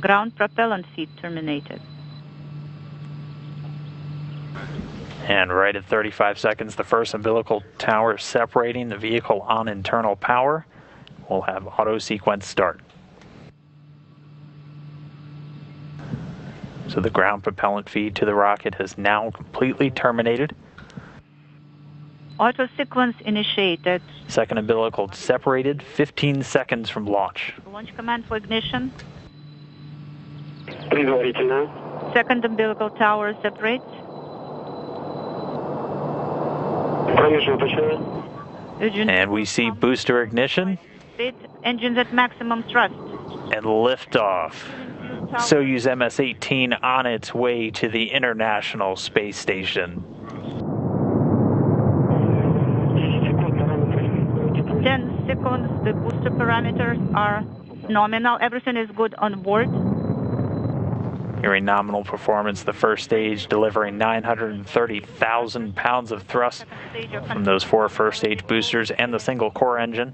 Ground propellant feed terminated. And right at 35 seconds, the first umbilical tower separating the vehicle on internal power. We'll have auto sequence start. So the ground propellant feed to the rocket has now completely terminated. Auto sequence initiated. Second umbilical separated 15 seconds from launch. Launch command for ignition. Предварительно. Second umbilical tower separates. And we see booster ignition. Engines at maximum thrust. And liftoff. Soyuz MS-18 on its way to the International Space Station. 10 seconds, the booster parameters are nominal. Everything is good on board. Hearing nominal performance, the first stage delivering 930,000 pounds of thrust from those 4 first stage boosters and the single core engine.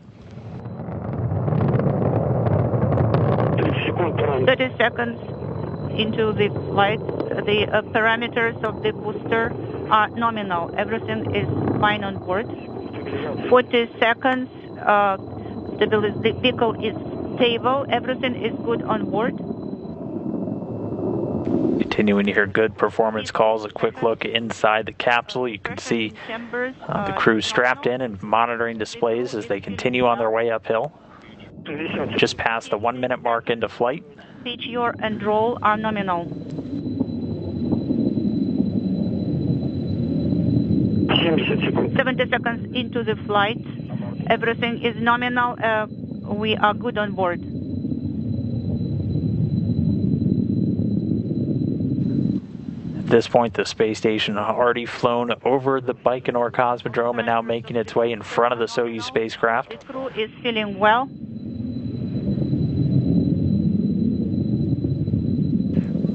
30 seconds into the flight, the parameters of the booster are nominal. Everything is fine on board. 40 seconds, the vehicle is stable. Everything is good on board. Continuing to hear good performance calls. A quick look inside the capsule. You can see the crew strapped in and monitoring displays as they continue on their way uphill. Just past the 1 minute mark into flight. Pitch, yaw, and roll are nominal. 70 seconds into the flight. Everything is nominal. We are good on board. At this point, the space station had already flown over the Baikonur Cosmodrome and now making its way in front of the Soyuz spacecraft. The crew is feeling well.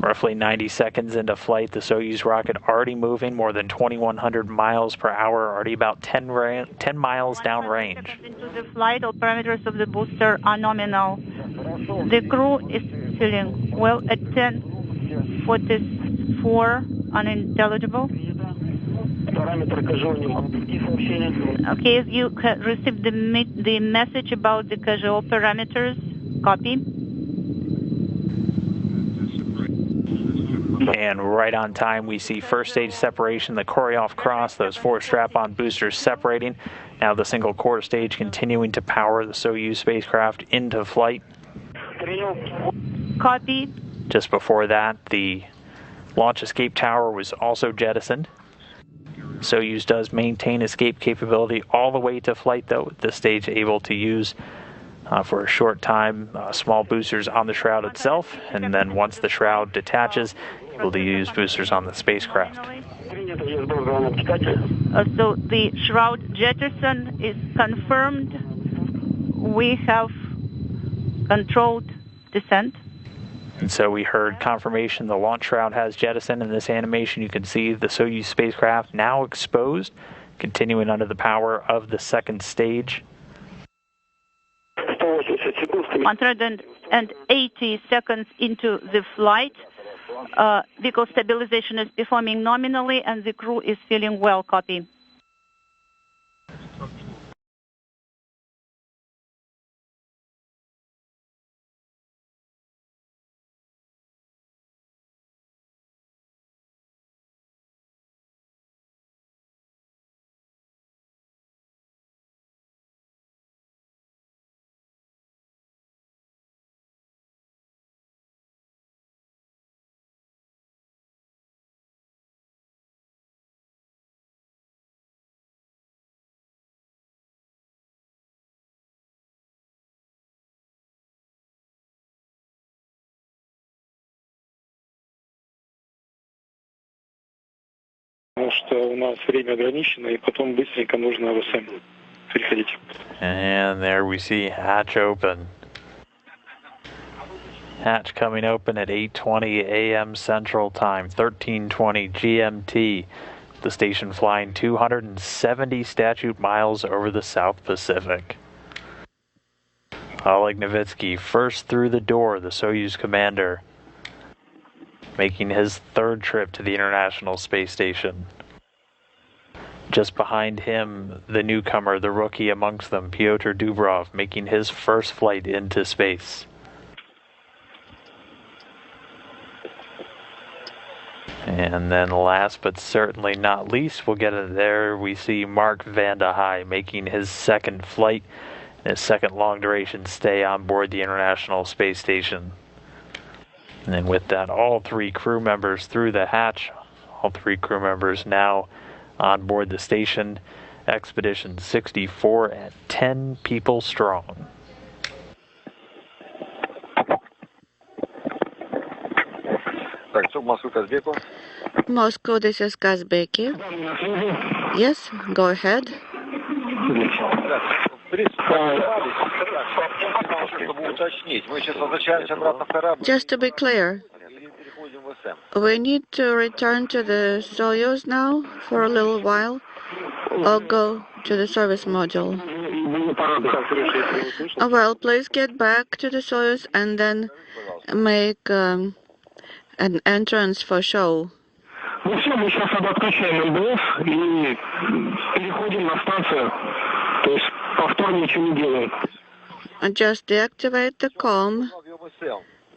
Roughly 90 seconds into flight, the Soyuz rocket already moving more than 2,100 miles per hour, already about 10 miles downrange. Into the flight, all parameters of the booster are nominal. The crew is feeling well at 10:44, unintelligible. Okay, you received the message about the casual parameters. Copy. And right on time, we see first stage separation, the Koryoff cross, those 4 strap-on boosters separating. Now the single core stage continuing to power the Soyuz spacecraft into flight. Copy. Just before that, the launch escape tower was also jettisoned. Soyuz does maintain escape capability all the way to flight, though, at this stage able to use for a short time small boosters on the shroud itself, and then once the shroud detaches, able to use boosters on the spacecraft. So the shroud jettison is confirmed. We have controlled descent. And so we heard confirmation the launch shroud has jettisoned. In this animation, you can see the Soyuz spacecraft now exposed, continuing under the power of the second stage. 180 seconds into the flight, vehicle stabilization is performing nominally and the crew is feeling well. Copy. Потому что у нас время ограничено, и потом быстренько нужно в СМ переходить. And there we see hatch open. Hatch coming open at 8:20 a.m. Central Time, 13:20 GMT. The station flying 270 statute miles over the South Pacific. Oleg Novitsky first through the door, the Soyuz commander, making his third trip to the International Space Station. Just behind him, the newcomer, the rookie amongst them, Pyotr Dubrov, making his first flight into space. And then last but certainly not least, we'll get it there, we see Mark Vande Hei making his second flight, his second long-duration stay on board the International Space Station. And then with that, all three crew members through the hatch, all three crew members now on board the station. Expedition 64 at 10 people strong. Moscow, this is Kazbeki. Yes, go ahead. Just to be clear, we need to return to the Soyuz now for a little while, or go to the service module. Well, please get back to the Soyuz and then make an entrance for show. Ну все, мы сейчас отключаем МБС и переходим на станцию. То есть повтор ничего не делаем. Just deactivate the COM,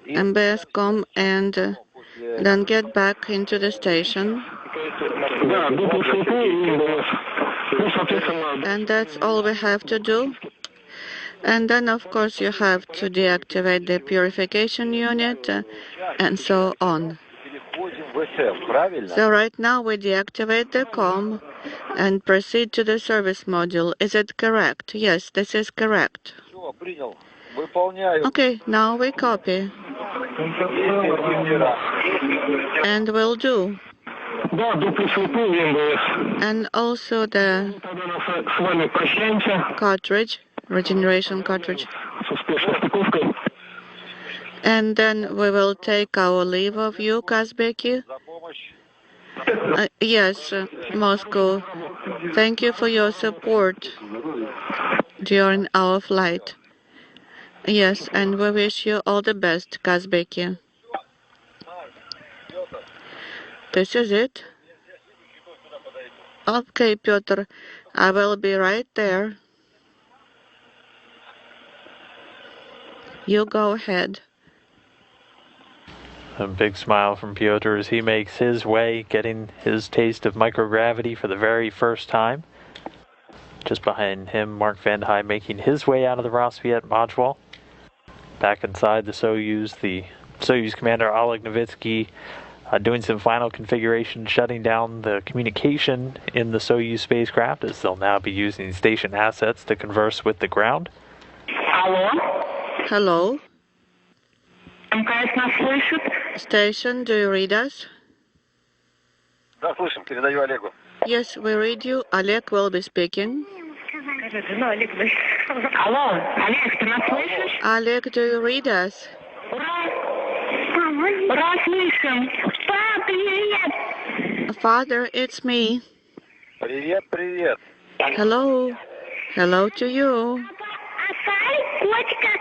MBS COM, and then get back into the station. Да, дупл слепы и МБС. Ну, соответственно... And that's all we have to do. And then, of course, you have to deactivate the purification unit and so on. So right now we deactivate the COM and proceed to the service module. Is it correct? Yes, this is correct. Okay, now we copy. And we'll do. And also the cartridge, regeneration cartridge. And then we will take our leave of you, Kazbeki. Yes, Moscow. Thank you for your support during our flight. Yes, and we wish you all the best, Kazbeki. This is it. Okay, Pyotr, I will be right there. You go ahead. A big smile from Pyotr as he makes his way, getting his taste of microgravity for the very first time. Just behind him, Mark Vande Hei making his way out of the Rossviet module. Back inside the Soyuz commander Oleg Novitsky doing some final configuration, shutting down the communication in the Soyuz spacecraft, as they'll now be using station assets to converse with the ground. Hello? Hello? МКС нас слышит? Station, do you read us? Да, слышим. Передаю Олегу. Yes, we read you. Oleg will be speaking. Алло, Олег, ты нас слышишь? Oleg, do you read us? Ура, слышим. Папа, привет. Father, it's me. Привет, привет. Hello. Hello to you. Котика,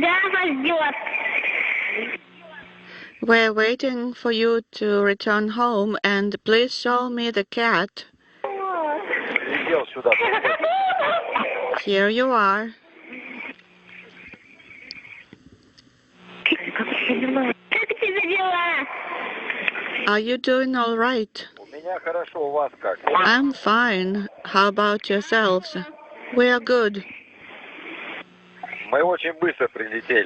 да, вас ждет. We're waiting for you to return home, and please show me the cat. Прилетел сюда. Here you are. Как тебе дела? Are you doing all right? У меня хорошо, у вас как? I'm fine. How about yourselves? We are good. Мы очень быстро прилетели.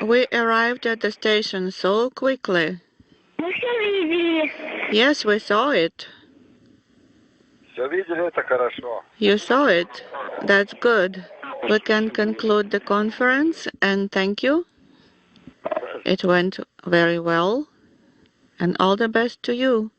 We arrived at the station so quickly. Мы все видели. Yes, we saw it. Все видели, это хорошо. You saw it. That's good. We can conclude the conference, and thank you. It went very well, and all the best to you.